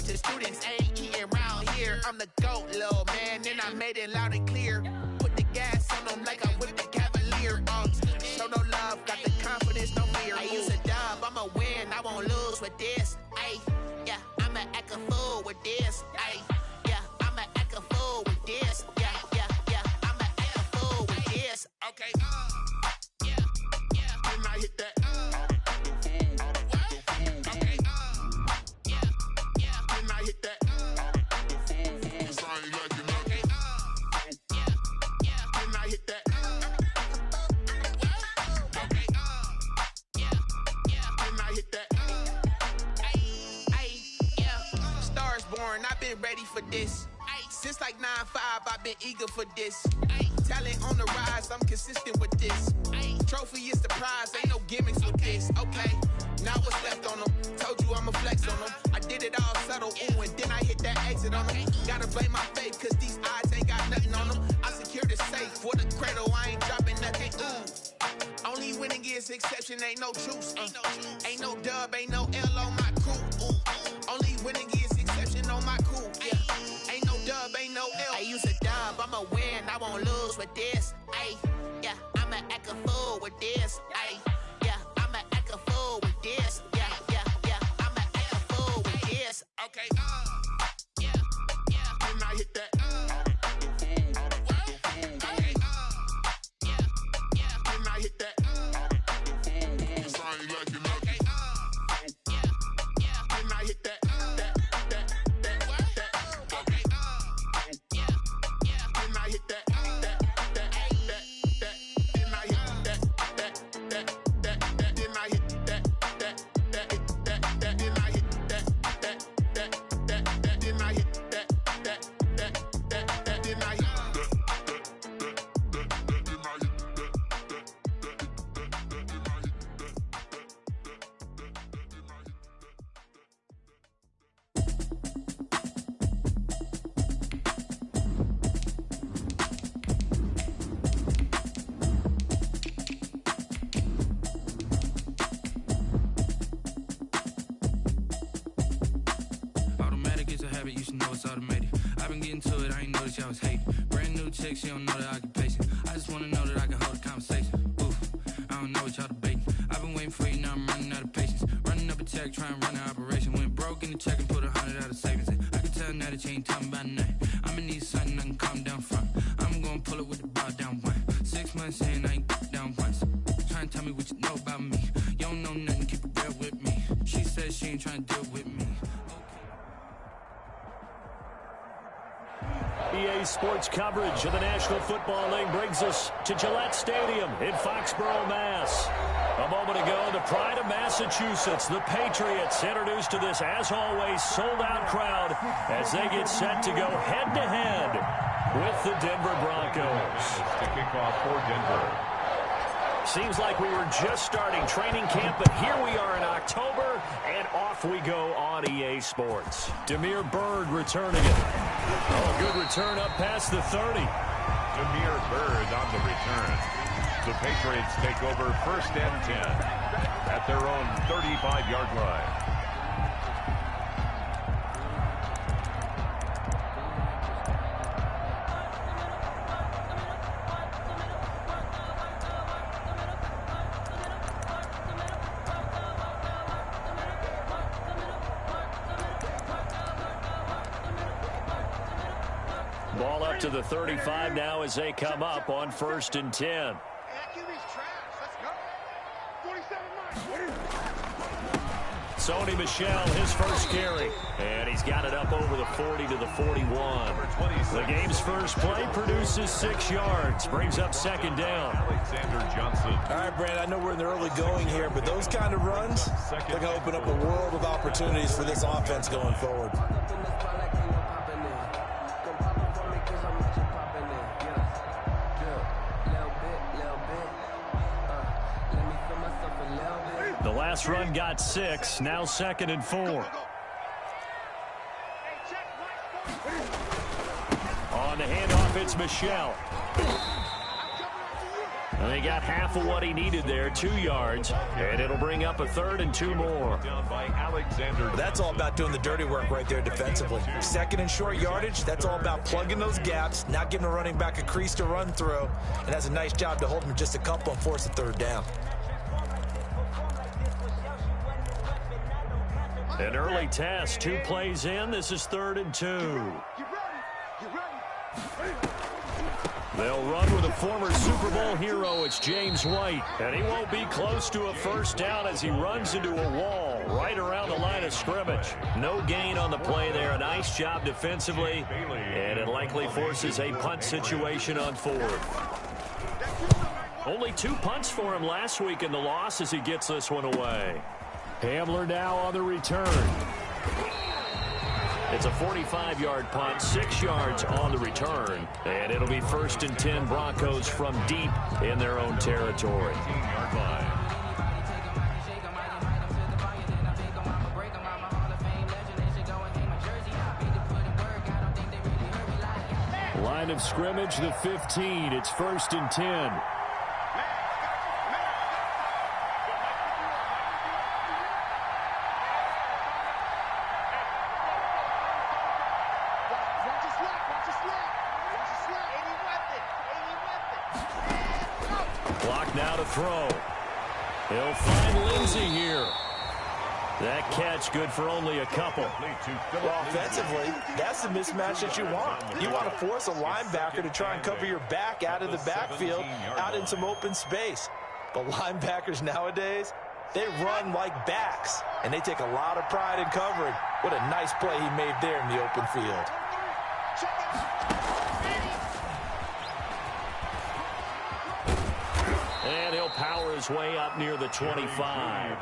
bunch of students ain't eating round here. I'm the GOAT, little man, and I made it loud and clear. Put the gas on them like I'm with the Cavalier. Show no love, got the confidence, no fear. I use a dub, I'ma win, I won't lose with this. Ay, yeah, I'ma act a fool with this. Ay, yeah, I'ma act a fool with this. Yeah, yeah, yeah, I'ma act a fool with this. Okay, yeah, yeah, then I hit that. I've been ready for this. Since like 9-5, I've been eager for this. Talent on the rise, I'm consistent with this. Trophy is the prize, ain't no gimmicks with this. Okay, now what's left on them? Told you I'ma flex on them. I did it all subtle, ooh, and then I hit that exit on them. Gotta blame my faith, cause these odds ain't got nothing on them. I secured the safe for the cradle, I ain't dropping nothing, ooh. Only winning is exception, ain't no truce. Ain't no dub, ain't no L on my crew, ooh. Only winning is exception on my cool, yeah. Ain't no dub, ain't no L. I use a dub, I'ma win, I won't lose with this. Ay, yeah, I'ma act a fool with this. Ay, yeah, I'ma act a fool with this. Yeah, yeah, yeah, I'ma act a fool with this. Okay, yeah, yeah, then I hit that. Okay, yeah, yeah, then I hit that. Sorry, like you know. Okay, yeah, yeah, then I hit that. She don't know the occupation. I just wanna know that I can hold a conversation. Oof, I don't know what y'all debating. I've been waiting for you, now I'm running out of patience. Running up a check, trying to run an operation. Went broke in the check and put 100 out of savings in. I can tell now that you ain't talking about nothing. I'ma need something I can calm down from. I'm gonna pull it with the bar down one. 6 months in, I ain't down once. Trying to tell me what you know about me. You don't know nothing, keep it real with me. She says she ain't trying to deal with me. EA Sports coverage of the National Football League brings us to Gillette Stadium in Foxborough, Mass. A moment ago, the pride of Massachusetts, the Patriots, introduced to this, as always, sold-out crowd as they get set to go head-to-head with the Denver Broncos. To kick off for Denver. Seems like we were just starting training camp, but here we are in October, and off we go on EA Sports. Demir Bird returning it. Oh, good return up past the 30. Demir Bird on the return. The Patriots take over 1st and 10 at their own 35-yard line. Ball up to the 35 now as they come up on 1st and 10. Sony Michel, his first carry. And he's got it up over the 40 to the 41. The game's first play produces 6 yards. Brings up 2nd down. Alexander Johnson. All right, Brand, I know we're in the early going here, but those kind of runs, they're going to open up a world of opportunities for this offense going forward. The last run got 6, now 2nd and 4. On the handoff, it's Michel. And they got half of what he needed there, 2 yards, and it'll bring up a 3rd and 2 more. That's all about doing the dirty work right there defensively. 2nd and short yardage, that's all about plugging those gaps, not giving a running back a crease to run through, and has a nice job to hold him just a couple and force a 3rd down. An early test, 2 plays in. This is 3rd and 2. They'll run with a former Super Bowl hero. It's James White. And he won't be close to a 1st down as he runs into a wall right around the line of scrimmage. No gain on the play there. A nice job defensively. And it likely forces a punt situation on 4th. Only 2 punts for him last week in the loss as he gets this one away. Hamler now on the return. It's a 45-yard punt, 6 yards on the return, and it'll be 1st and 10 Broncos from deep in their own territory. Line of scrimmage, the 15. It's 1st and 10. Now to throw. He'll find Lindsey here. That catch good for only a couple. Well, offensively, that's the mismatch that you want. You want to force a linebacker to try and cover your back out of the backfield, out in some open space. But linebackers nowadays, they run like backs, and they take a lot of pride in covering. What a nice play he made there in the open field. And he'll power his way up near the 25.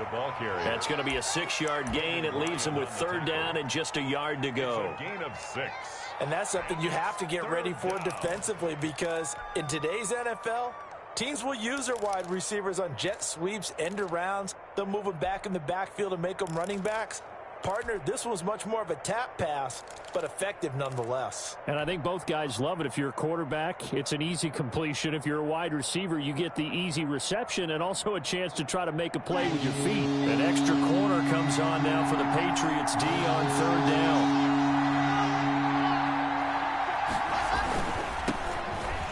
That's going to be a 6-yard gain. It leaves him with 3rd down and just a yard to go. Gain of 6. And that's something you have to get ready for defensively, because in today's NFL, teams will use their wide receivers on jet sweeps, end arounds. They'll move them back in the backfield and make them running backs. Partner, this was much more of a tap pass, but effective nonetheless. And I think both guys love it. If you're a quarterback, it's an easy completion. If you're a wide receiver, you get the easy reception and also a chance to try to make a play with your feet. An extra corner comes on now for the Patriots D on 3rd down.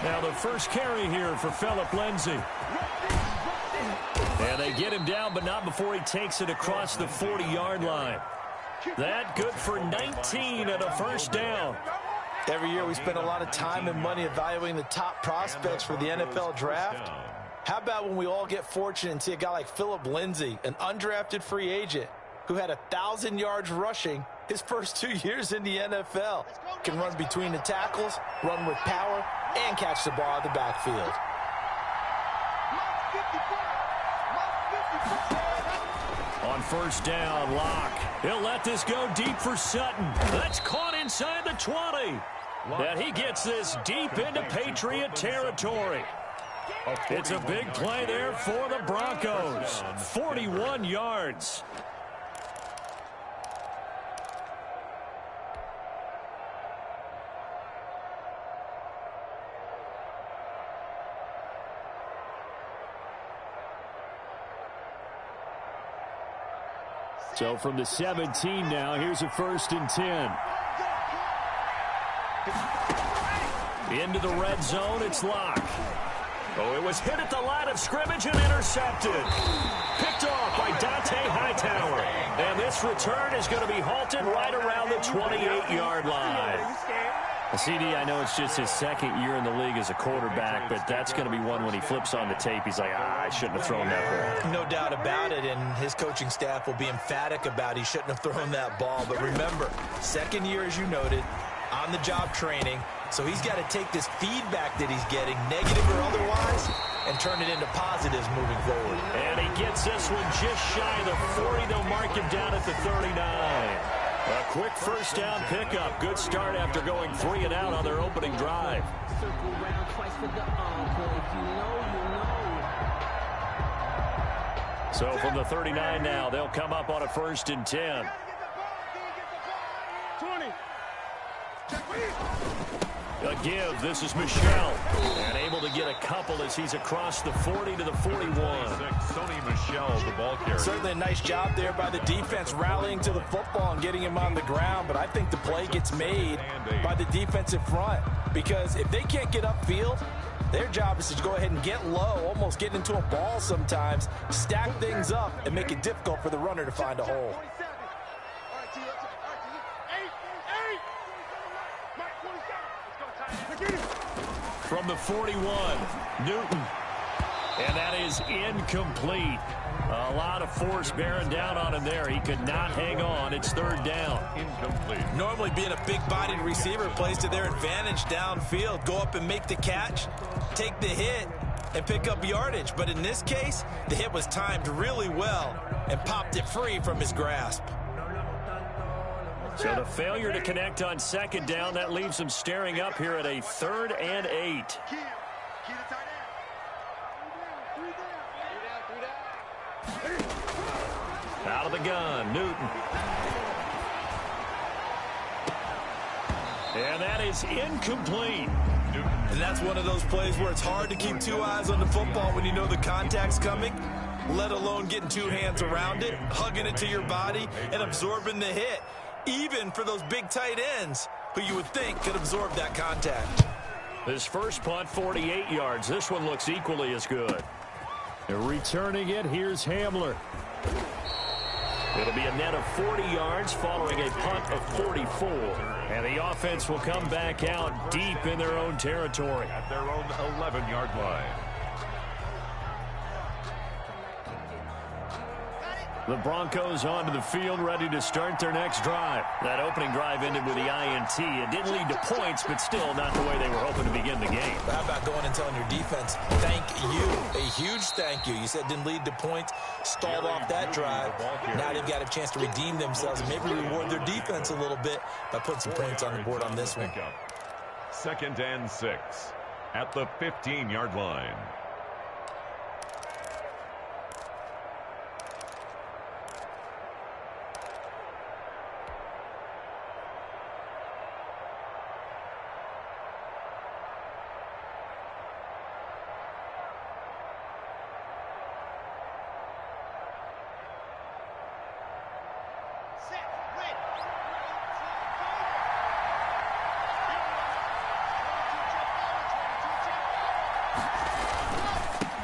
Now the first carry here for Phillip Lindsay. And they get him down, but not before he takes it across the 40-yard line. That good for 19 and a 1st down. Every year we spend a lot of time and money evaluating the top prospects for the NFL draft. How about when we all get fortunate and see a guy like Phillip Lindsay, an undrafted free agent who had 1,000 yards rushing his first 2 years in the NFL. Can run between the tackles, run with power, and catch the ball out of the backfield. On 1st down, Locke. He'll let this go deep for Sutton. That's caught inside the 20. And he gets this deep into Patriot territory. It's a big play there for the Broncos. 41 yards. So from the 17 now, here's a 1st and 10. Into the red zone, it's Locke. Oh, it was hit at the line of scrimmage and intercepted. Picked off by Dante Hightower. And this return is going to be halted right around the 28-yard line. CD, I know it's just his 2nd year in the league as a quarterback, but that's going to be one when he flips on the tape. He's like, I shouldn't have thrown that ball. No doubt about it, and his coaching staff will be emphatic about he shouldn't have thrown that ball. But remember, 2nd year, as you noted, on-the-job training. So he's got to take this feedback that he's getting, negative or otherwise, and turn it into positives moving forward. And he gets this one just shy of the 40. They'll mark him down at the 39. A quick 1st down pickup. Good start after going 3 and out on their opening drive. So from the 39 now, they'll come up on a 1st and 10. A give. This is Michel. And able to get a couple as he's across the 40 to the 41. Sony Michel, the ball carrier. Certainly a nice job there by the defense rallying to the football and getting him on the ground. But I think the play gets made by the defensive front. Because if they can't get upfield, their job is to go ahead and get low, almost get into a ball sometimes, stack things up, and make it difficult for the runner to find a hole. From the 41, Newton. And that is incomplete. A lot of force bearing down on him there. He could not hang on. It's third down. Incomplete. Normally being a big-bodied receiver plays to their advantage downfield. Go up and make the catch, take the hit, and pick up yardage. But in this case, the hit was timed really well and popped it free from his grasp. So the failure to connect on second down, that leaves him staring up here at a 3rd and 8. Out of the gun, Newton. And that is incomplete. And that's one of those plays where it's hard to keep two eyes on the football when you know the contact's coming, let alone getting two hands around it, hugging it to your body, and absorbing the hit. Even for those big tight ends who you would think could absorb that contact. His first punt, 48 yards. This one looks equally as good. They're returning it. Here's Hamler. It'll be a net of 40 yards following a punt of 44. And the offense will come back out deep in their own territory. At their own 11-yard line. The Broncos onto the field, ready to start their next drive. That opening drive ended with the INT. It didn't lead to points, but still not the way they were hoping to begin the game. How about going and telling your defense, thank you, a huge thank you. You said didn't lead to points, stalled off that drive. Now they've got a chance to redeem themselves and maybe reward their defense a little bit by putting some points on the board on this one. 2nd and 6 at the 15-yard line.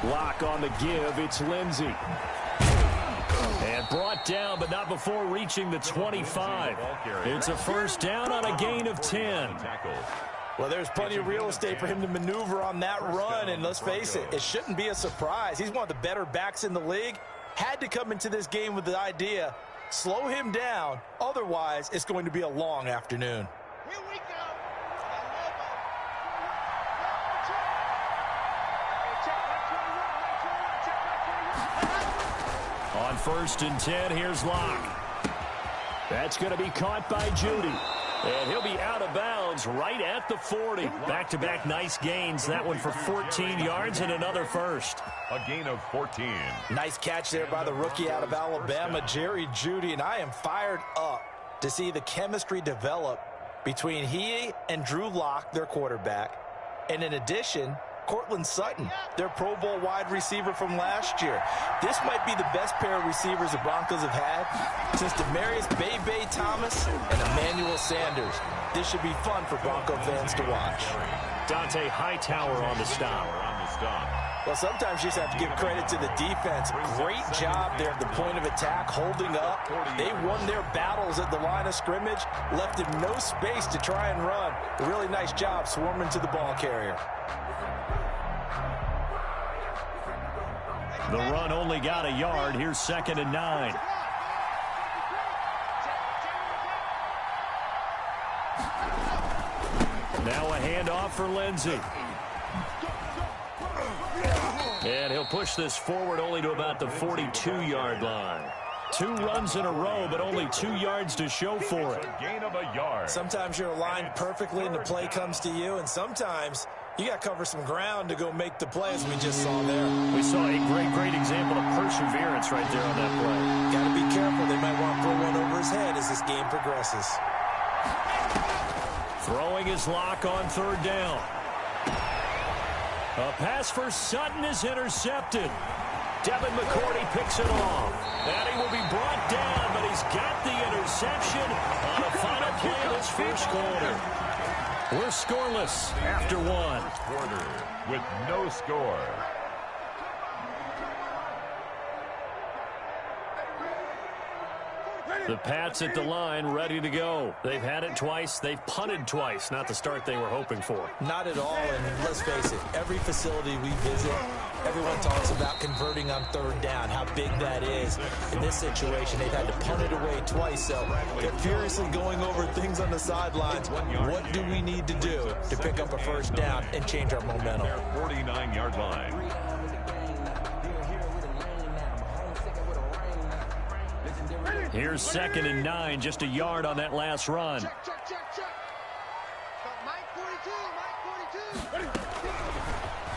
Block on the give. It's Lindsey. And brought down, but not before reaching the 25. It's a first down on a gain of 10. Well, there's plenty of real estate for him to maneuver on that run, and let's face it, it shouldn't be a surprise. He's one of the better backs in the league. Had to come into this game with the idea, slow him down, otherwise it's going to be a long afternoon. Here we go. On 1st and 10, here's Locke. That's going to be caught by Judy. And he'll be out of bounds right at the 40. Back-to-back nice gains. That one for 14 yards and another first. A gain of 14. Nice catch there by the rookie out of Alabama, Jerry Judy. And I am fired up to see the chemistry develop between he and Drew Lock, their quarterback. And in addition, Cortland Sutton, their Pro Bowl wide receiver from last year. This might be the best pair of receivers the Broncos have had since Demaryius Bebe Thomas and Emmanuel Sanders. This should be fun for Bronco fans to watch. Dante Hightower on the stop. Well, sometimes you just have to give credit to the defense. Great job there at the point of attack, holding up. They won their battles at the line of scrimmage, left him no space to try and run. A really nice job swarming to the ball carrier. The run only got a yard. Here's 2nd and 9. Now a handoff for Lindsey. And he'll push this forward only to about the 42-yard line. 2 runs in a row, but only 2 yards to show for it. Gain of a yard. Sometimes you're aligned perfectly and the play comes to you, and sometimes you got to cover some ground to go make the play, as we just saw there. We saw a great example of perseverance right there on that play. Got to be careful. They might want to throw one over his head as this game progresses. Throwing his lock on third down. A pass for Sutton is intercepted. Devin McCourty picks it off. And he will be brought down, but he's got the interception on the final play of this first quarter. We're scoreless after one. Quarter with no score. The Pats at the line, ready to go. They've had it twice. They've punted twice. Not the start they were hoping for. Not at all, and let's face it, every facility we visit, everyone talks about converting on third down, how big that is. In this situation, they've had to punt it away twice, so they're furiously going over things on the sidelines. What do we need to do to pick up a first down and change our momentum? 49-yard line. Here's 2nd and 9, just a yard on that last run.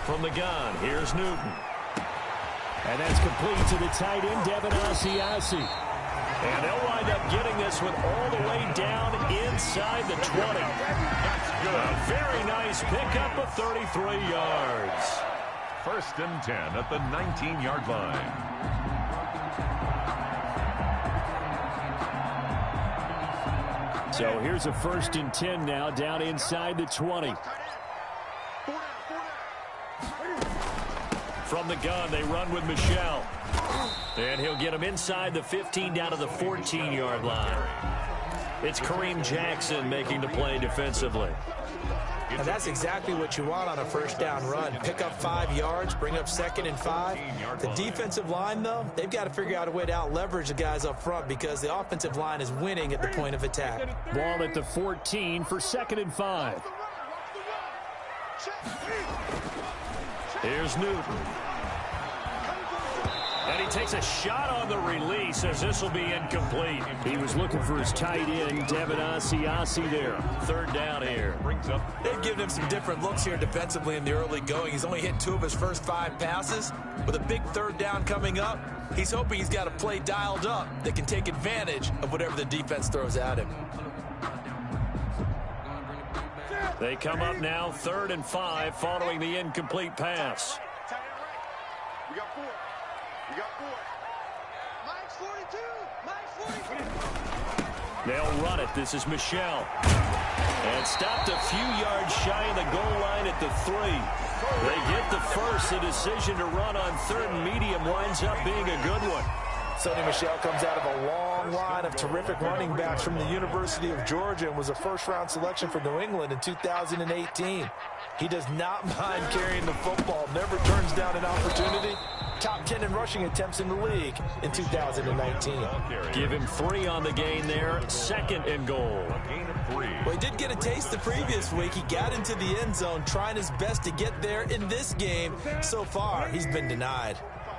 From the gun, here's Newton. And that's complete to the tight end, Devin Asiasi. And they'll wind up getting this one all the way down inside the 20. That's good. A very nice pickup of 33 yards. 1st and 10 at the 19-yard line. So here's a 1st and 10 now, down inside the 20. From the gun, they run with Michel. And he'll get him inside the 15 down to the 14-yard line. It's Kareem Jackson making the play defensively. And that's exactly what you want on a first down run. Pick up 5 yards, bring up 2nd and 5. The defensive line, though, they've got to figure out a way to out-leverage the guys up front because the offensive line is winning at the point of attack. Ball at the 14 for 2nd and 5. Here's Newton. And he takes a shot on the release as this will be incomplete. He was looking for his tight end, Devin Asiasi there. 3rd down here. They've given him some different looks here defensively in the early going. He's only hit 2 of his first 5 passes. With a big 3rd down coming up, he's hoping he's got a play dialed up that can take advantage of whatever the defense throws at him. They come up now 3rd and 5 following the incomplete pass. We got 4. We got 4. Mike's 42. Mike's 42. They'll run it. This is Michel. And stopped a few yards shy of the goal line at the 3. They get the first. The decision to run on 3rd and medium winds up being a good one. Sonny Michel comes out of a long line of terrific running backs from the University of Georgia and was a first-round selection for New England in 2018. He does not mind carrying the football, never turns down an opportunity. Top 10 in rushing attempts in the league in 2019. Give him 3 on the gain there. 2nd and goal. Well, he did get a taste the previous week. He got into the end zone trying his best to get there in this game. So far, he's been denied.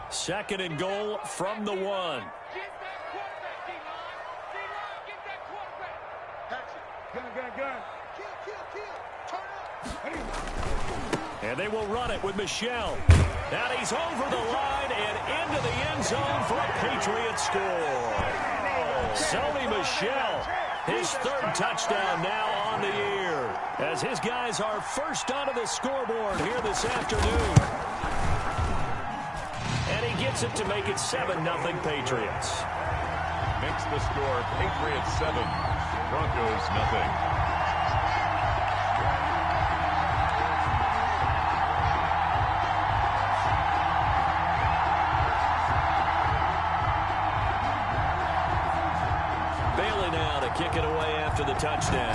2nd and goal from the 1. And they will run it with Michel. And he's over the line and into the end zone for a Patriot score. Sonny Michel, his 3rd touchdown now on the year, as his guys are first onto the scoreboard here this afternoon. And he gets it to make it 7-0 Patriots. Makes the score Patriots 7, Broncos nothing. Bailey now to kick it away after the touchdown.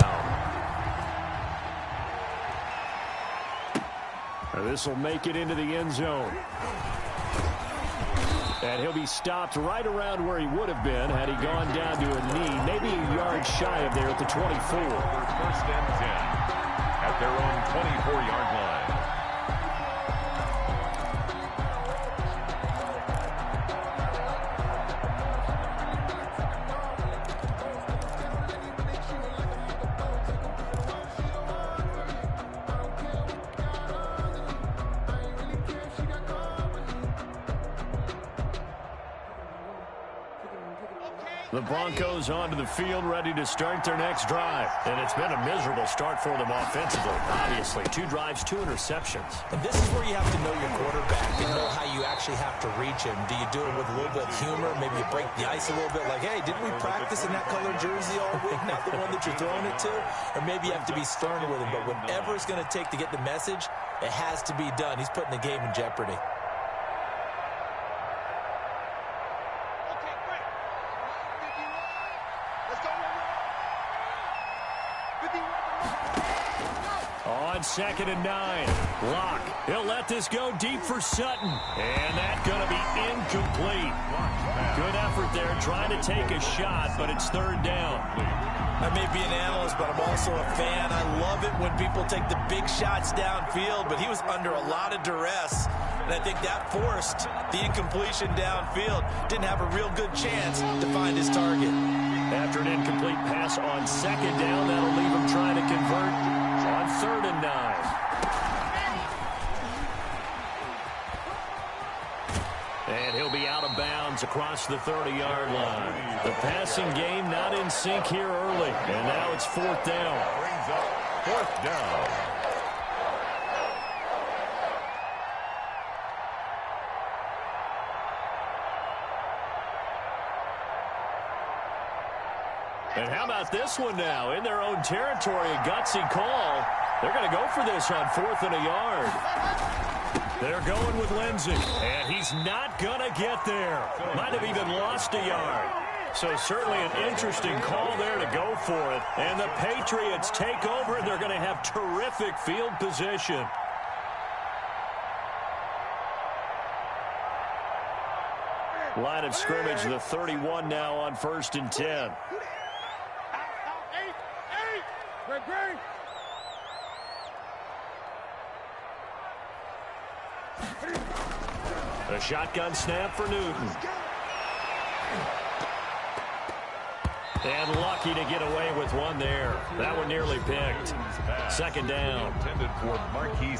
This will make it into the end zone. And he'll be stopped right around where he would have been had he gone down to a knee, maybe a yard shy of there at the 24. 1st and 10 at their own 24-yard line. The Broncos onto the field, ready to start their next drive. And it's been a miserable start for them offensively. Obviously, 2 drives, 2 interceptions. And this is where you have to know your quarterback and know how you actually have to reach him. Do you do it with a little bit of humor? Maybe you break the ice a little bit like, hey, didn't we practice in that color jersey all week, not the one that you're throwing it to? Or maybe you have to be stern with him. But whatever it's going to take to get the message, it has to be done. He's putting the game in jeopardy. On 2nd and 9, Locke. He'll let this go deep for Sutton. And that's going to be incomplete. Good effort there trying to take a shot, but it's 3rd down. I may be an analyst, but I'm also a fan. I love it when people take the big shots downfield, but he was under a lot of duress. And I think that forced the incompletion downfield. Didn't have a real good chance to find his target. After an incomplete pass on 2nd down, that'll leave him trying to convert on 3rd and 9. And he'll be out of bounds across the 30-yard line. The passing game not in sync here early. And now it's 4th down. Brings up 4th down. And how about this one now? In their own territory, a gutsy call. They're going to go for this on 4th and a yard. They're going with Lindsey, and he's not going to get there. Might have even lost a yard. So certainly an interesting call there to go for it. And the Patriots take over, and they're going to have terrific field position. Line of scrimmage, the 31 now on 1st and 10. A shotgun snap for Newton. And lucky to get away with one there. That one nearly picked. 2nd down.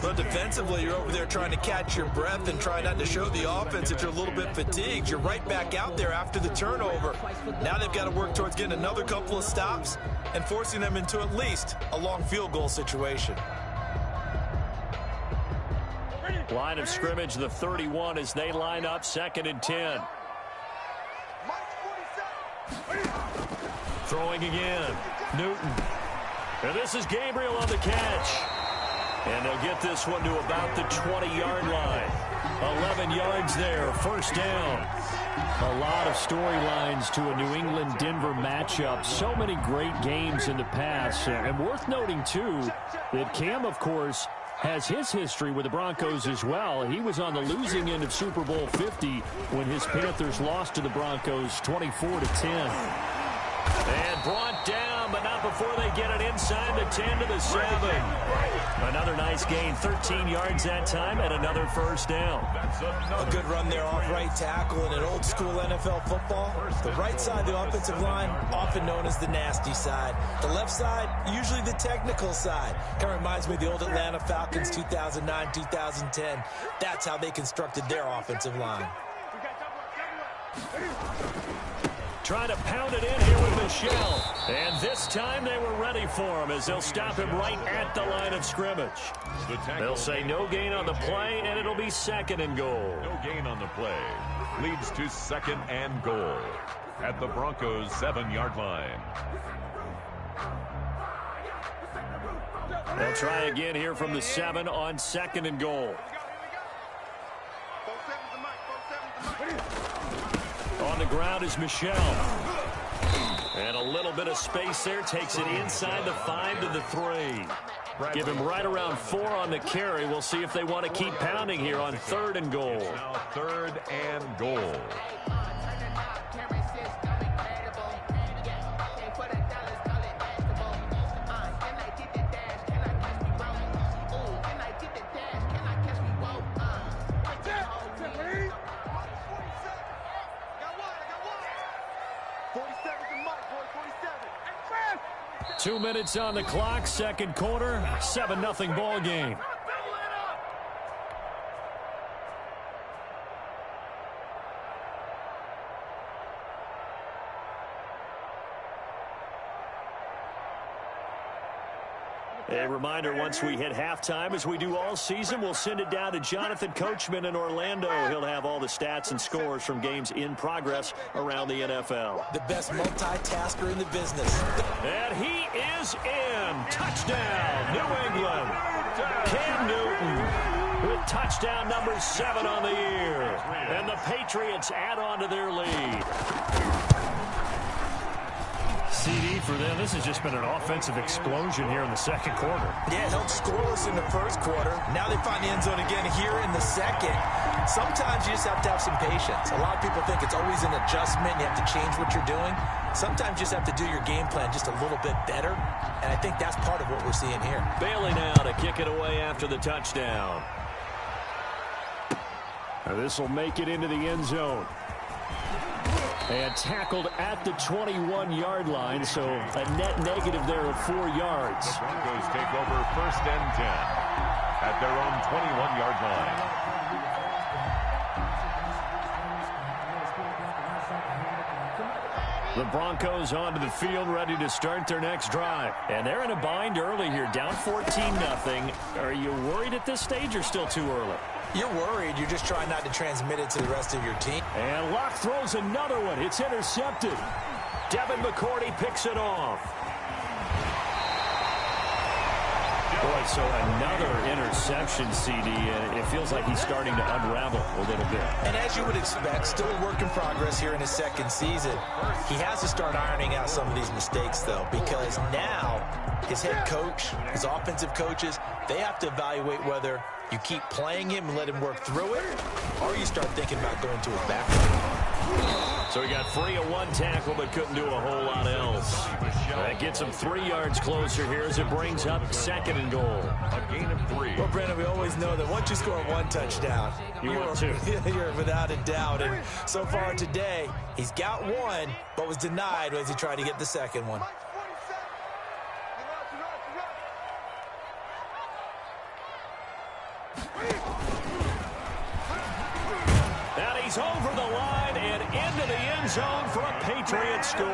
But defensively, you're over there trying to catch your breath and try not to show the offense that you're a little bit fatigued. You're right back out there after the turnover. Now they've got to work towards getting another couple of stops and forcing them into at least a long field goal situation. Line of scrimmage, the 31 as they line up 2nd and 10. Throwing again. Newton. And this is Gabriel on the catch. And they'll get this one to about the 20-yard line. 11 yards there, 1st down. A lot of storylines to a New England-Denver matchup. So many great games in the past. And worth noting, too, that Cam, of course, has his history with the Broncos as well. He was on the losing end of Super Bowl 50 when his Panthers lost to the Broncos 24-10. And brought down, but not before they get it inside the 10 to the 7. Another nice gain, 13 yards that time, and another 1st down. A good run there off right tackle in an old-school NFL football. The right side of the offensive line, often known as the nasty side. The left side, usually the technical side. Kind of reminds me of the old Atlanta Falcons 2009, 2010. That's how they constructed their offensive line. Trying to pound it in here with Michelle. And this time they were ready for him as they'll stop him right at the line of scrimmage. They'll say no gain on the play, and it'll be 2nd and goal. No gain on the play. Leads to 2nd and goal at the Broncos' 7-yard line. They'll try again here from the 7 on 2nd and goal. On the ground is Michelle. And a little bit of space there. Takes it inside the 5 to the 3. Give him right around 4 on the carry. We'll see if they want to keep pounding here on 3rd and goal. Now 3rd and goal. Two minutes on the clock, 2nd quarter, 7-0 ball game. A reminder, once we hit halftime, as we do all season, we'll send it down to Jonathan Coachman in Orlando. He'll have all the stats and scores from games in progress around the NFL. The best multitasker in the business. And he is in. Touchdown, New England. Cam Newton with touchdown number 7 on the year. And the Patriots add on to their lead. CD for them. This has just been an offensive explosion here in the second quarter. Yeah, held scoreless in the first quarter. Now they find the end zone again here in the second. Sometimes you just have to have some patience. A lot of people think it's always an adjustment. You have to change what you're doing. Sometimes you just have to do your game plan just a little bit better. And I think that's part of what we're seeing here. Bailey now to kick it away after the touchdown. Now this will make it into the end zone. And tackled at the 21-yard line, so a net negative there of 4 yards. The Broncos take over 1st and 10 at their own 21-yard line. The Broncos onto the field, ready to start their next drive. And they're in a bind early here, down 14-0. Are you worried at this stage or still too early? You're worried. You're just trying not to transmit it to the rest of your team. And Locke throws another one. It's intercepted. Devin McCourty picks it off. Boy, so another interception, CD, and it feels like he's starting to unravel a little bit. And as you would expect, still a work in progress here in his second season. He has to start ironing out some of these mistakes, though, because now his head coach, his offensive coaches, they have to evaluate whether you keep playing him and let him work through it, or you start thinking about going to his back. So he got free of one tackle, but couldn't do a whole lot else. That gets him 3 yards closer here as it brings up 2nd and goal. A gain of 3. Well, Brandon, we always know that once you score 1 touchdown, you're without a doubt. And so far today, he's got 1, but was denied as he tried to get the second one. And he's over the line and into the end zone for a Patriots score.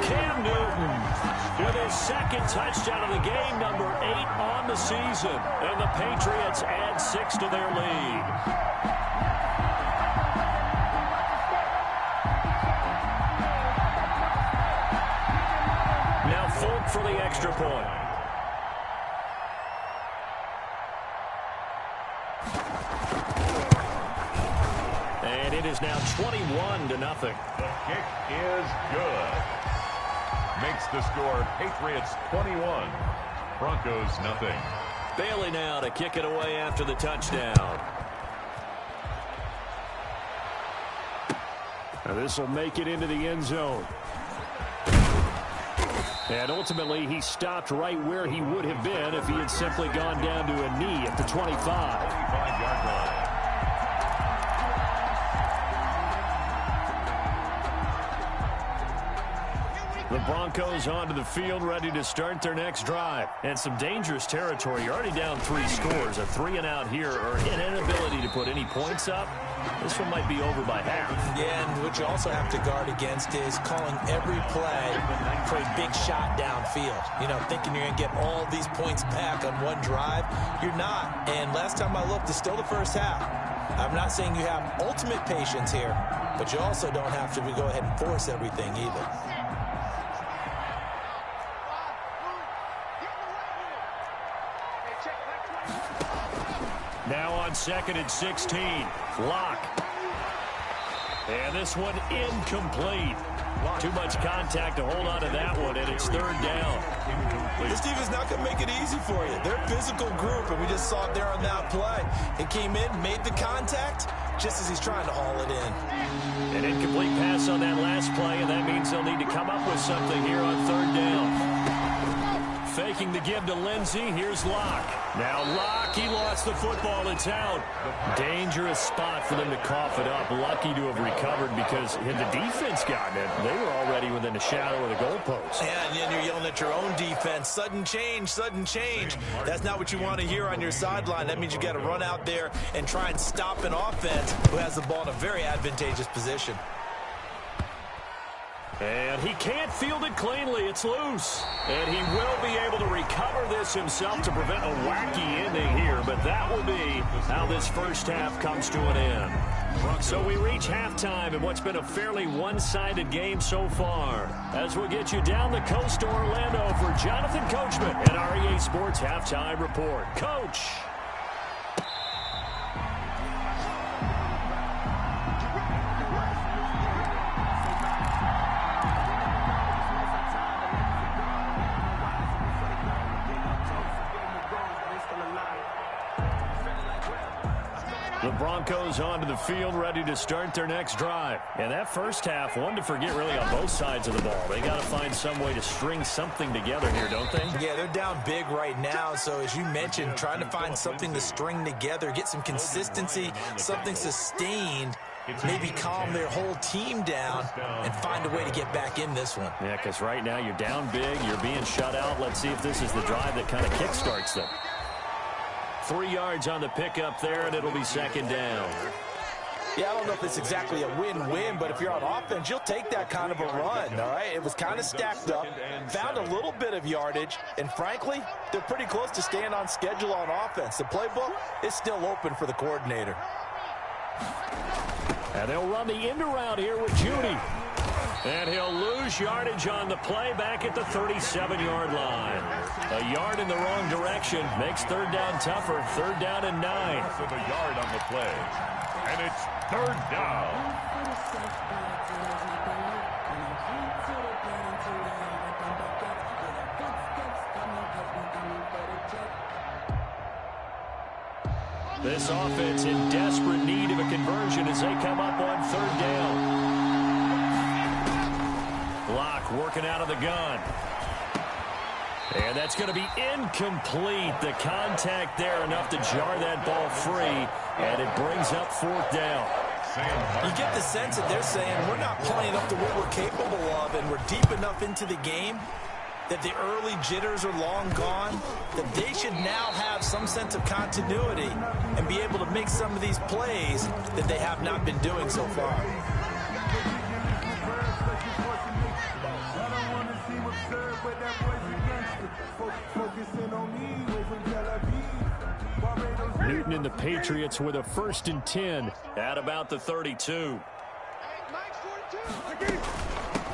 Cam Newton with his 2nd touchdown of the game, number 8 on the season. And the Patriots add 6 to their lead. Now Folk for the extra point. And it is now 21-0. The kick is good. Makes the score Patriots 21, Broncos nothing. Bailey now to kick it away after the touchdown. Now this will make it into the end zone. And ultimately, he stopped right where he would have been if he had simply gone down to a knee at the 25. 25-yard line. The Broncos onto the field, ready to start their next drive. And some dangerous territory. You're already down 3 scores. A 3-and-out here, or an inability to put any points up. This one might be over by half. Yeah, and what you also have to guard against is calling every play for a big shot downfield. You know, thinking you're going to get all these points back on one drive. You're not. And last time I looked, it's still the first half. I'm not saying you have ultimate patience here, but you also don't have to go ahead and force everything either. Now on 2nd and 16, Locke. And this one incomplete. Too much contact to hold on to that one, and it's 3rd down. This team is not going to make it easy for you. They're a physical group, and we just saw it there on that play. He came in, made the contact, just as he's trying to haul it in. An incomplete pass on that last play, and that means they'll need to come up with something here on 3rd down. Faking the give to Lindsey. Here's Locke. Now Locke, he lost the football. It's out. Dangerous spot for them to cough it up. Lucky to have recovered because had the defense gotten it, they were already within the shadow of the goalpost. Yeah, and then you're yelling at your own defense. Sudden change, sudden change. That's not what you want to hear on your sideline. That means you got to run out there and try and stop an offense who has the ball in a very advantageous position. And he can't field it cleanly. It's loose. And he will be able to recover this himself to prevent a wacky ending here. But that will be how this first half comes to an end. So we reach halftime in what's been a fairly one-sided game so far. As we'll get you down the coast to Orlando for Jonathan Coachman and our EA Sports Halftime Report. Coach. The Broncos onto the field, ready to start their next drive. And that first half, one to forget really on both sides of the ball. They got to find some way to string something together here, don't they? Yeah, they're down big right now. So as you mentioned, trying to find something to string together, get some consistency, something sustained, maybe calm their whole team down and find a way to get back in this one. Yeah, because right now you're down big, you're being shut out. Let's see if this is the drive that kind of kickstarts them. 3 yards on the pickup there, and it'll be second down. Yeah, I don't know if it's exactly a win-win, but if you're on offense, you'll take that kind of a run, all right? It was kind of stacked up, found a little bit of yardage, and frankly, they're pretty close to staying on schedule on offense. The playbook is still open for the coordinator. And they'll run the end around here with Judy. And he'll lose yardage on the play back at the 37-yard line. A yard in the wrong direction makes third down tougher. 3rd down and 9. With a yard on the play. And it's 3rd down. This offense in desperate need of a conversion as they come up on 3rd down. Block working out of the gun. And that's going to be incomplete. The contact there enough to jar that ball free. And it brings up 4th down. You get the sense that they're saying we're not playing up to what we're capable of, and we're deep enough into the game that the early jitters are long gone, that they should now have some sense of continuity and be able to make some of these plays that they have not been doing so far. Newton and the Patriots with a 1st and 10 at about the 32.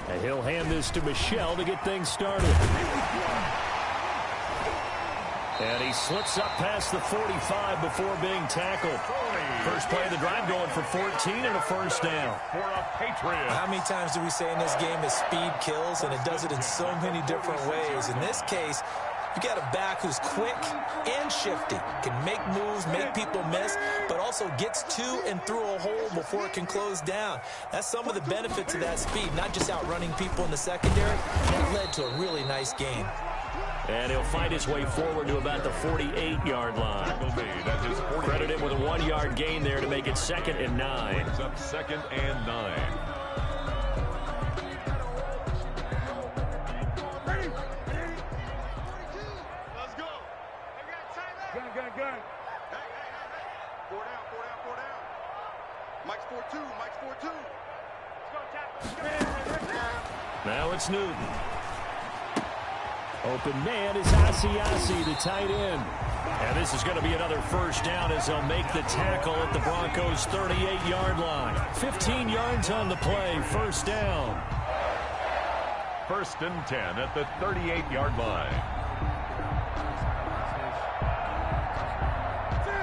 And he'll hand this to Michel to get things started. And he slips up past the 45 before being tackled. First play of the drive going for 14 and a 1st down. For a Patriot. How many times do we say in this game that speed kills, and it does it in so many different ways? In this case, you got a back who's quick and shifty, can make moves, make people miss, but also gets to and through a hole before it can close down. That's some of the benefits of that speed, not just outrunning people in the secondary. That led to a really nice game. And he'll find his way forward to about the 48-yard line. Credit him with a 1-yard gain there to make it 2nd and 9. Brings up 2nd and 9. Gun. Hey. 4 down. Mike's 4-2. Let's go, Now it's Newton. Open man is Asiasi, the tight end. And this is going to be another 1st down as they'll make the tackle at the Broncos' 38-yard line. 15 yards on the play, 1st down. 1st and 10 at the 38-yard line.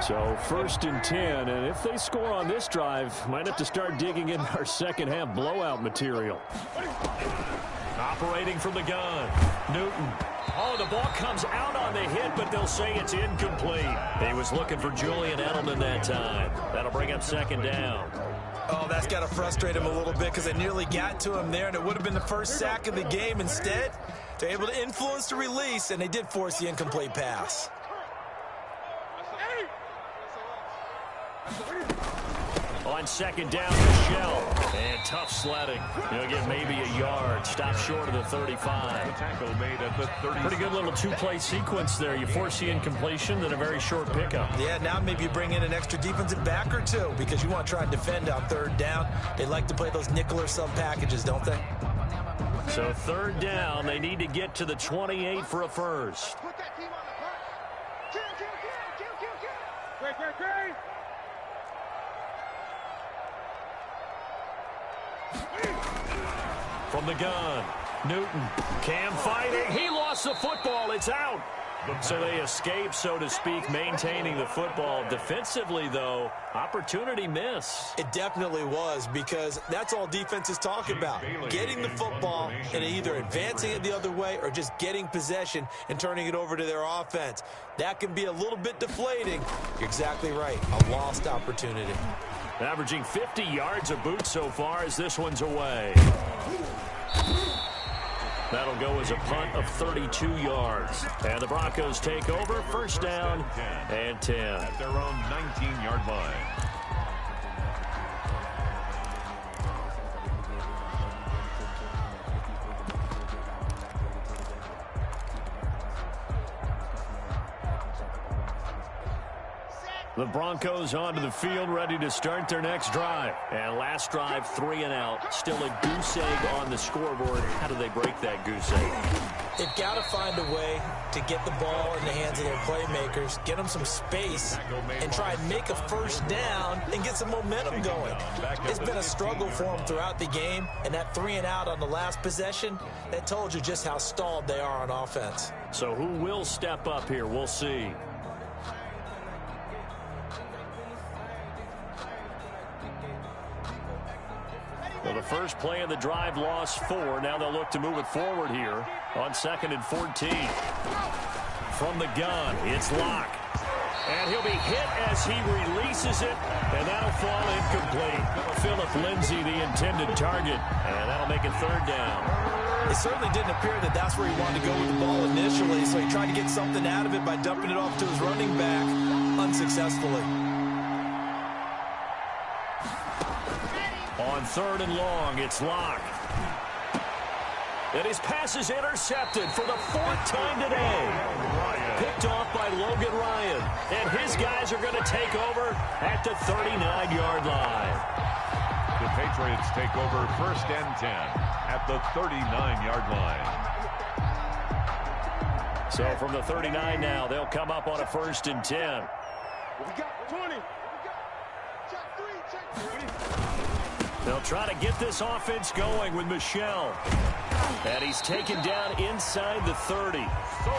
So 1st and 10, and if they score on this drive, might have to start digging in our second half blowout material. Operating from the gun, Newton. Oh, the ball comes out on the hit, but they'll say it's incomplete. He was looking for Julian Edelman that time. That'll bring up 2nd down. Oh, that's got to frustrate him a little bit because they nearly got to him there, and it would have been the first sack of the game. Instead, they're able to influence the release, and they did force the incomplete pass. On 2nd down, Michel. And tough sledding. He'll get maybe a yard. Stop short of the 35. The tackle made at the 30. Pretty good little 2-play sequence there. You force the incompletion, then a very short pickup. Yeah, now maybe you bring in an extra defensive back or two because you want to try and defend on 3rd down. They like to play those nickel or sub packages, don't they? So third down, they need to get to the 28 for a first. Put that team on the punch. Kill. Great. From the gun, Newton. Cam fighting. He lost the football. It's out. So they escape, so to speak, maintaining the football. Defensively, though, opportunity miss. It definitely was, because that's all defenses talk about. Getting the football and either advancing it the other way or just getting possession and turning it over to their offense. That can be a little bit deflating. You're exactly right. A lost opportunity. Averaging 50 yards a boot so far as this one's away. That'll go as a punt of 32 yards. And the Broncos take over, first down and 10. At their own 19-yard line. The Broncos onto the field, ready to start their next drive. And last drive, 3 and out. Still a goose egg on the scoreboard. How do they break that goose egg? They've got to find a way to get the ball in the hands of their playmakers, get them some space, and try and make a first down and get some momentum going. It's been a struggle for them throughout the game, and that 3 and out on the last possession, that told you just how stalled they are on offense. So who will step up here? We'll see. Well, the first play of the drive lost 4. Now they'll look to move it forward here on 2nd and 14. From the gun, it's Locke. And he'll be hit as he releases it, and that'll fall incomplete. Philip Lindsay, the intended target, and that'll make it third down. It certainly didn't appear that that's where he wanted to go with the ball initially, so he tried to get something out of it by dumping it off to his running back unsuccessfully. On 3rd and long, it's Locke. And his pass is intercepted for the 4th time today. Picked off by Logan Ryan. And his guys are going to take over at the 39-yard line. The Patriots take over 1st and 10 at the 39-yard line. So from the 39 now, they'll come up on a 1st and 10. We got 20. Check 3, check 3. They'll try to get this offense going with Michel. And he's taken down inside the 30.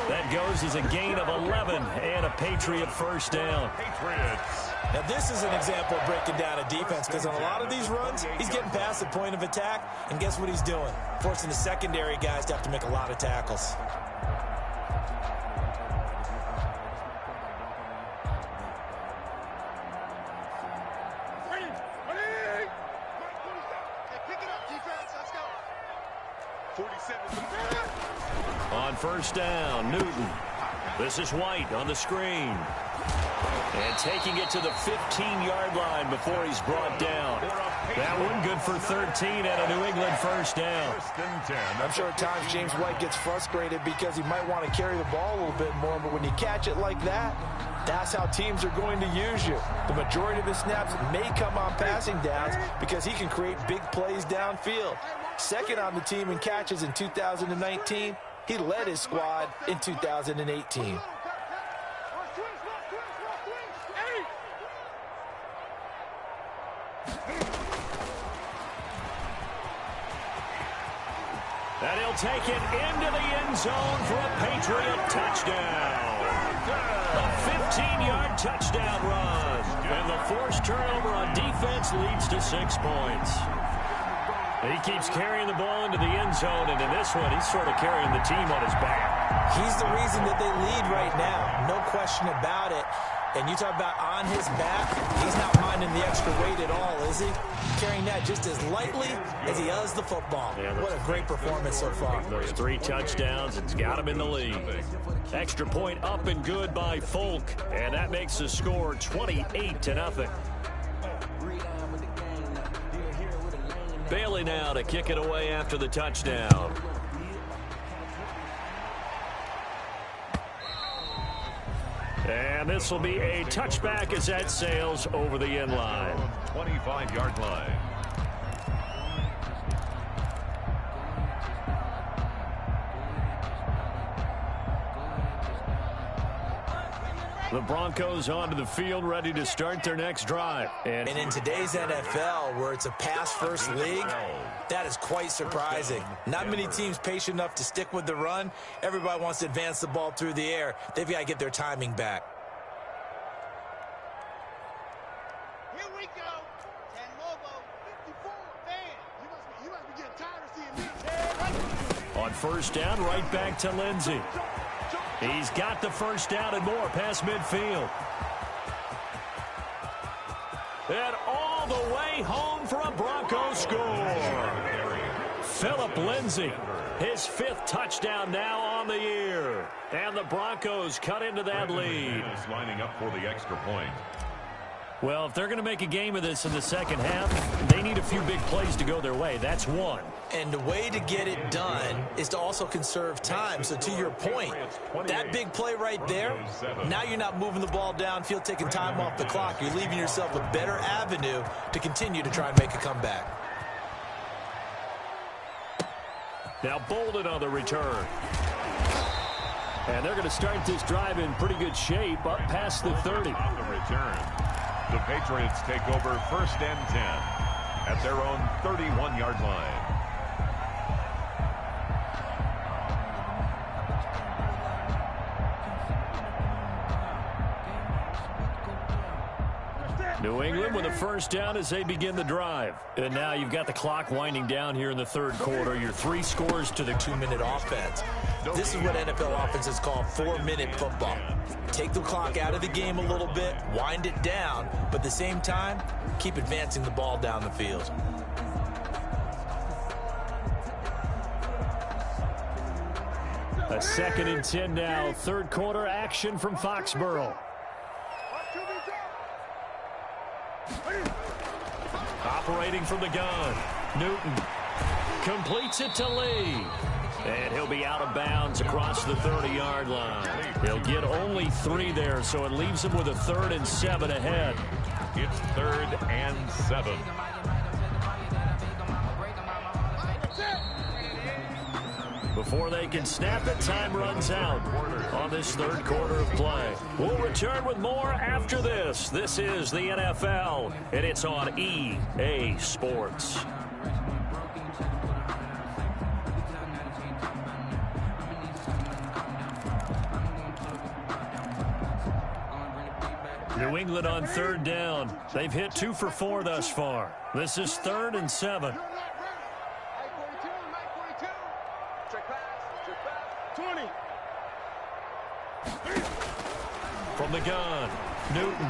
That goes as a gain of 11 and a Patriot first down. Patriots. Now, this is an example of breaking down a defense, because on a lot of these runs, he's getting past the point of attack, and guess what he's doing? Forcing the secondary guys to have to make a lot of tackles. On first down, Newton. This is White on the screen. And taking it to the 15-yard line before he's brought down. That one good for 13 and a New England first down. I'm sure at times James White gets frustrated because he might want to carry the ball a little bit more, but when you catch it like that, that's how teams are going to use you. The majority of his snaps may come on passing downs because he can create big plays downfield. Second on the team in catches in 2019. He led his squad in 2018. And he'll take it into the end zone for a Patriot touchdown. A 15-yard touchdown run. And the forced turnover on defense leads to 6 points. He keeps carrying the ball into the end zone, and in this one, he's sort of carrying the team on his back. He's the reason that they lead right now. No question about it. And you talk about on his back, he's not minding the extra weight at all, is he? Carrying that just as lightly as he does the football. Yeah, what a great performance so far. Those 3 touchdowns, it's got him in the lead. Extra point up and good by Folk, and that makes the score 28-0. Bailey now to kick it away after the touchdown. And this will be a touchback as that sails over the end line. 25-yard line. The Broncos onto the field, ready to start their next drive. And in today's NFL, where it's a pass-first league, that is quite surprising. Not many teams patient enough to stick with the run. Everybody wants to advance the ball through the air. They've got to get their timing back. Here we go. 10 Lobo, 54. Man, you must be getting tired of seeing me. On first down, right back to Lindsey. He's got the first down and more past midfield. And all the way home for a Broncos score. Phillip Lindsay, his 5th touchdown now on the year. And the Broncos cut into that lead. Lining up for the extra point. Well, if they're going to make a game of this in the second half, they need a few big plays to go their way. That's one. And the way to get it done is to also conserve time. So to your point, that big play right there, now you're not moving the ball downfield, taking time off the clock. You're leaving yourself a better avenue to continue to try and make a comeback. Now Bolden on the return. And they're going to start this drive in pretty good shape up past the 30. On the return, the Patriots take over first and 10 at their own 31-yard line. New England with a first down as they begin the drive. And now you've got the clock winding down here in the third quarter. Your 3 scores to the 2-minute offense. This is what NFL offenses call 4-minute football. Take the clock out of the game a little bit, wind it down, but at the same time, keep advancing the ball down the field. A 2nd and 10 now. Third quarter action from Foxborough. Operating from the gun. Newton completes it to Lee. And he'll be out of bounds across the 30-yard line. He'll get only 3 there, so it leaves him with a 3rd and 7 ahead. It's 3rd and 7. Before they can snap it, time runs out on this third quarter of play. We'll return with more after this. This is the NFL, and it's on EA Sports. New England on third down. They've hit 2 for 4 thus far. This is 3rd and 7. 20. From the gun, Newton.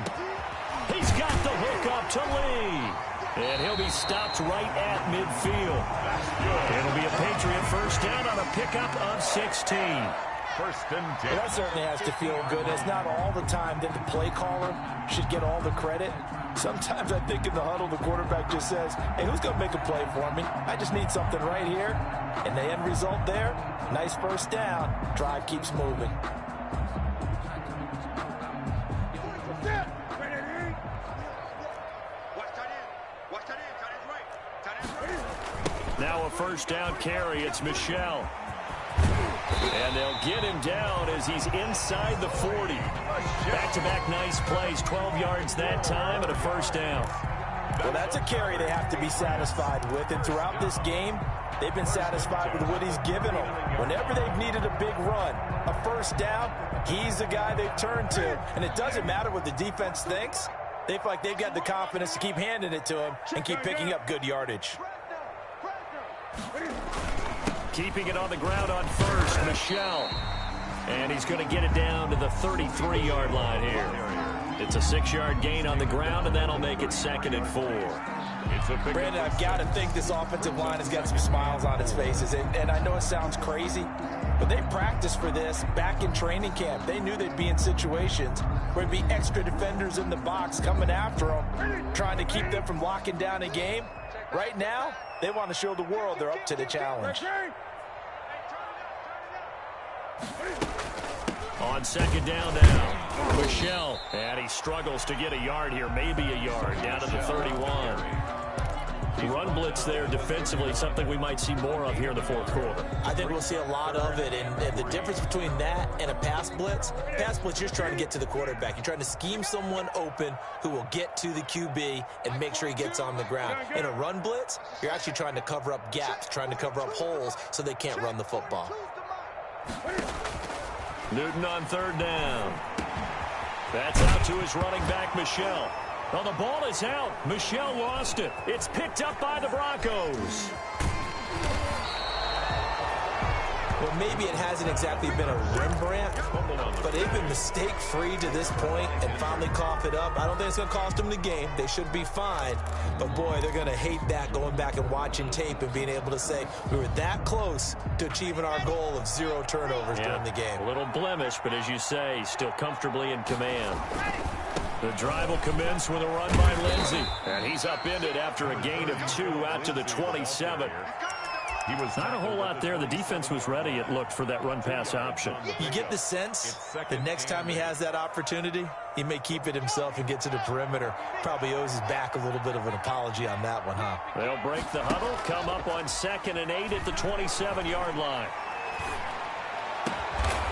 He's got the hook up to Lee. And he'll be stopped right at midfield. It'll be a Patriot first down on a pickup of 16. First and 10. Well, that certainly has to feel good. It's not all the time that the play caller should get all the credit. Sometimes I think in the huddle, the quarterback just says, hey, who's going to make a play for me? I just need something right here. And the end result there, nice first down. Drive keeps moving. Now a first down carry. It's Michelle. And they'll get him down as he's inside the 40. Back-to-back nice plays, 12 yards that time and a first down. Well, that's a carry they have to be satisfied with. And throughout this game, they've been satisfied with what he's given them. Whenever they've needed a big run, a first down, he's the guy they've turned to. And it doesn't matter what the defense thinks. They feel like they've got the confidence to keep handing it to him and keep picking up good yardage. Keeping it on the ground on first, Michelle. And he's going to get it down to the 33-yard line here. It's a 6-yard gain on the ground, and that'll make it 2nd and 4. Brandon, I've got to think this offensive line has got some smiles on its faces. And I know it sounds crazy, but they practiced for this back in training camp. They knew they'd be in situations where there'd be extra defenders in the box coming after them, trying to keep them from locking down a game. Right now, they want to show the world they're up to the challenge. On 2nd down now, Michelle. And he struggles to get a yard here, maybe a yard, down to the 31. Run blitz there defensively, something we might see more of here in the fourth quarter. I think we'll see a lot of it, and the difference between that and a pass blitz, you're just trying to get to the quarterback. You're trying to scheme someone open who will get to the QB and make sure he gets on the ground. In a run blitz, you're actually trying to cover up gaps, trying to cover up holes so they can't run the football. Newton on third down. That's out to his running back, Michel. Well, the ball is out. Michel lost it. It's picked up by the Broncos. Well, maybe it hasn't exactly been a Rembrandt, but they've been mistake-free to this point and finally cough it up. I don't think it's going to cost them the game. They should be fine. But, boy, they're going to hate that, going back and watching tape and being able to say we were that close to achieving our goal of 0 turnovers during the game. A little blemish, but as you say, still comfortably in command. The drive will commence with a run by Lindsey. And he's upended after a gain of 2 out to the 27. He was not a whole lot there. The defense was ready, it looked, for that run-pass option. You get the sense the next time he has that opportunity, he may keep it himself and get to the perimeter. Probably owes his back a little bit of an apology on that one, huh? They'll break the huddle, come up on 2nd and 8 at the 27-yard line.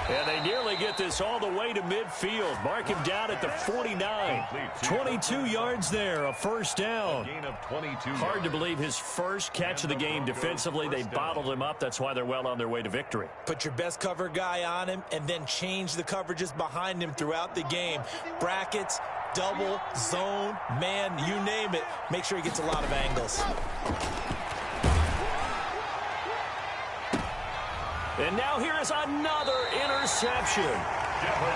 And they nearly get this all the way to midfield. Mark him down at the 49. 22 yards there, a first down. Hard to believe his first catch of the game defensively. They bottled him up. That's why they're well on their way to victory. Put your best cover guy on him and then change the coverages behind him throughout the game. Brackets, double, zone, man, you name it. Make sure he gets a lot of angles. And now here is another interception.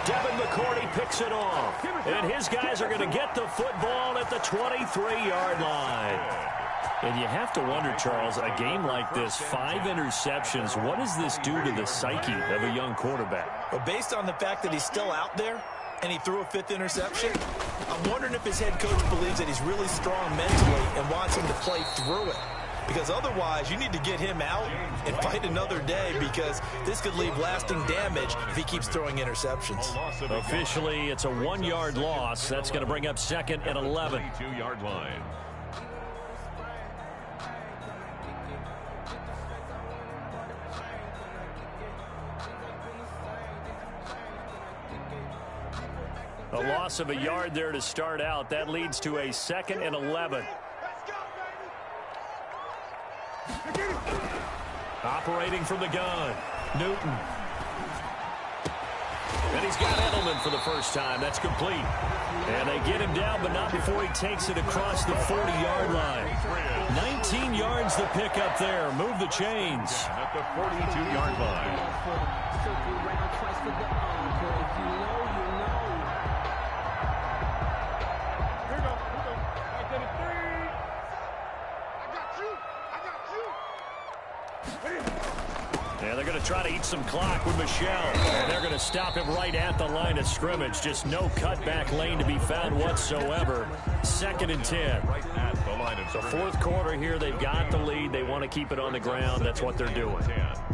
Devin McCourty picks it off. And his guys are going to get the football at the 23-yard line. And you have to wonder, Charles, a game like this, 5 interceptions, what does this do to the psyche of a young quarterback? Well, based on the fact that he's still out there and he threw a 5th interception, I'm wondering if his head coach believes that he's really strong mentally and wants him to play through it. Because otherwise, you need to get him out and fight another day, because this could leave lasting damage if he keeps throwing interceptions. Officially, it's a 1-yard loss. That's going to bring up 2nd and 11. 22-yard line. A loss of a yard there to start out. That leads to a 2nd and 11. Operating from the gun, Newton. And he's got Edelman for the first time. That's complete. And they get him down, but not before he takes it across the 40-yard line. 19 yards to pick up there. Move the chains. At the 42-yard line. Yeah, they're going to try to eat some clock with Michel. And they're going to stop him right at the line of scrimmage. Just no cutback lane to be found whatsoever. 2nd and 10. Right at the line of the fourth quarter here, they've got the lead. They want to keep it on the ground. That's what they're doing.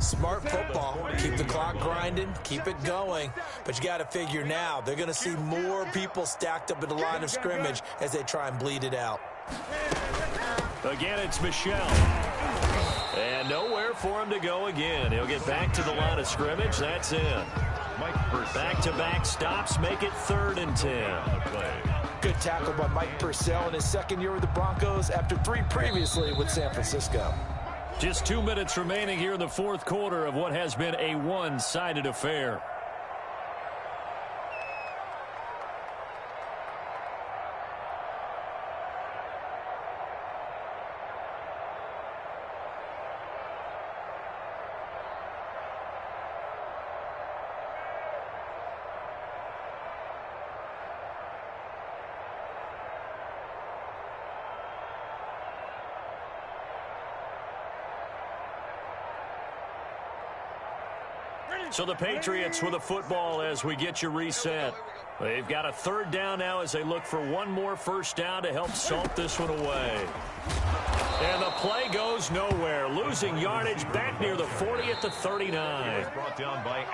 Smart football. Keep the clock grinding. Keep it going. But you got to figure now, they're going to see more people stacked up at the line of scrimmage as they try and bleed it out. Again, it's Michel. And nowhere for him to go again. He'll get back to the line of scrimmage. That's it. Back-to-back stops make it 3rd and 10. Good tackle by Mike Purcell in his 2nd year with the Broncos after 3 previously with San Francisco. Just 2 minutes remaining here in the fourth quarter of what has been a one-sided affair. So the Patriots with a football as we get you reset. They've got a 3rd down now as they look for one more first down to help salt this one away. And the play goes nowhere. Losing yardage back near the 40 at the 39.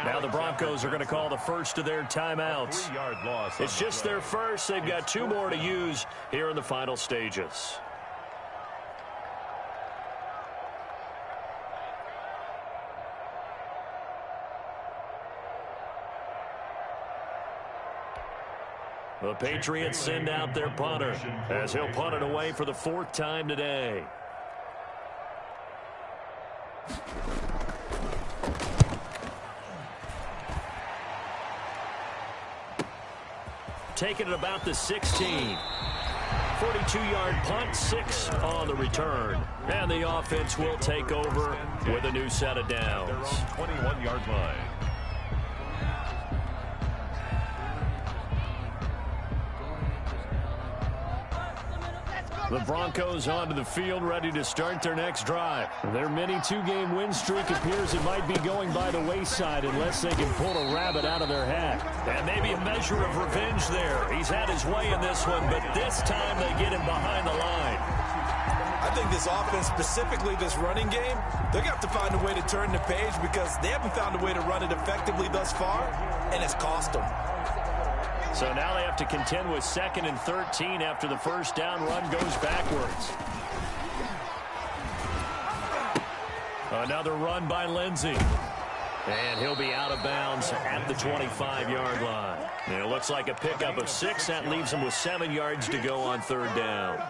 Now the Broncos are going to call the first of their timeouts. It's just their first. They've got 2 more to use here in the final stages. The Patriots send out their punter as he'll punt it away for the 4th time today. Taking it about the 16. 42-yard punt, 6 on the return. And the offense will take over with a new set of downs. Their own 21-yard line. The Broncos onto the field, ready to start their next drive. Their mini 2-game win streak appears it might be going by the wayside unless they can pull a rabbit out of their hat. And maybe a measure of revenge there. He's had his way in this one, but this time they get him behind the line. I think this offense, specifically this running game, they're going to have to find a way to turn the page because they haven't found a way to run it effectively thus far, and it's cost them. So now they have to contend with 2nd and 13 after the first down run goes backwards. Another run by Lindsey. And he'll be out of bounds at the 25-yard line. And it looks like a pickup of 6. That leaves him with 7 yards to go on 3rd down.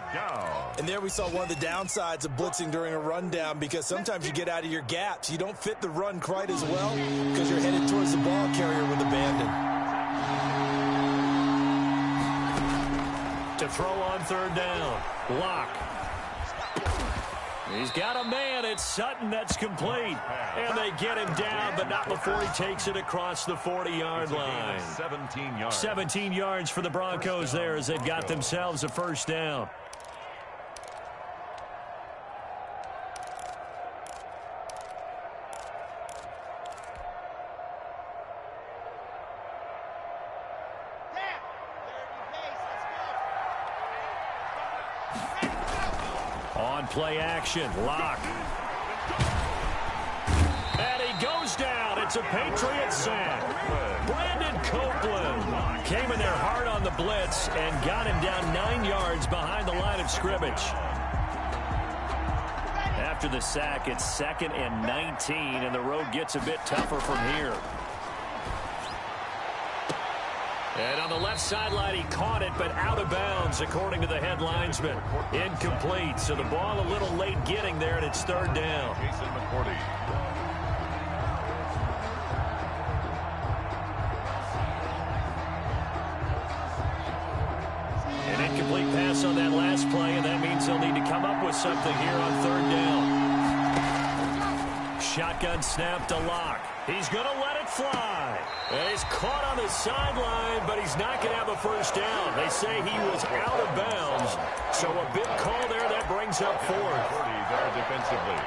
And there we saw one of the downsides of blitzing during a rundown because sometimes you get out of your gaps. You don't fit the run quite as well because you're headed towards the ball carrier with abandon. To throw on 3rd down. Lock. He's got a man. It's Sutton that's complete. And they get him down, but not before he takes it across the 40-yard line. 17 yards. 17 yards for the Broncos there as they've got themselves a first down. Play action. Lock. And he goes down. It's a Patriot sack. Brandon Copeland came in there hard on the blitz and got him down 9 yards behind the line of scrimmage. After the sack, it's 2nd and 19, and the road gets a bit tougher from here. And on the left sideline, he caught it, but out of bounds, according to the head linesman. Incomplete, so the ball a little late getting there, and it's 3rd down. Jason McCourty. An incomplete pass on that last play, and that means they'll need to come up with something here on 3rd down. Shotgun snap to Lock. He's going to let it fly. And he's caught on the sideline, but he's not going to have a first down. They say he was out of bounds. So a big call there that brings up 4th. There defensively.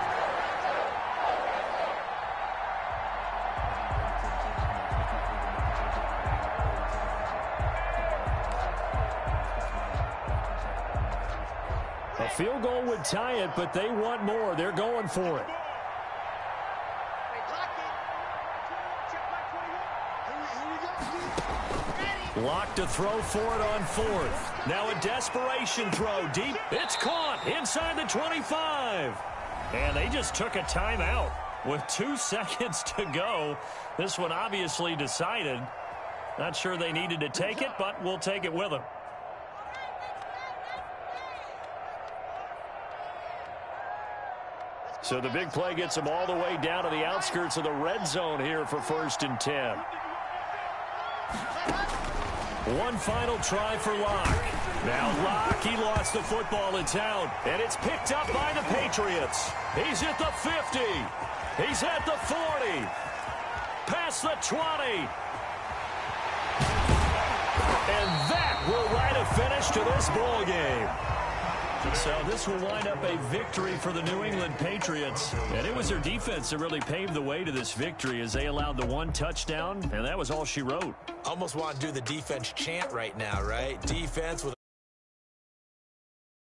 A field goal would tie it, but they want more. They're going for it. Lock to throw for it on 4th. Now a desperation throw deep. It's caught inside the 25. And they just took a timeout with 2 seconds to go. This one obviously decided. Not sure they needed to take it, but we'll take it with them. So the big play gets them all the way down to the outskirts of the red zone here for 1st and 10. One final try for Locke. Now Locke, he lost the football. It's out, and it's picked up by the Patriots. He's at the 50. He's at the 40. Past the 20. And that will write a finish to this ball game. So this will wind up a victory for the New England Patriots. And it was their defense that really paved the way to this victory as they allowed the 1 touchdown, and that was all she wrote. Almost want to do the defense chant right now, right? Defense with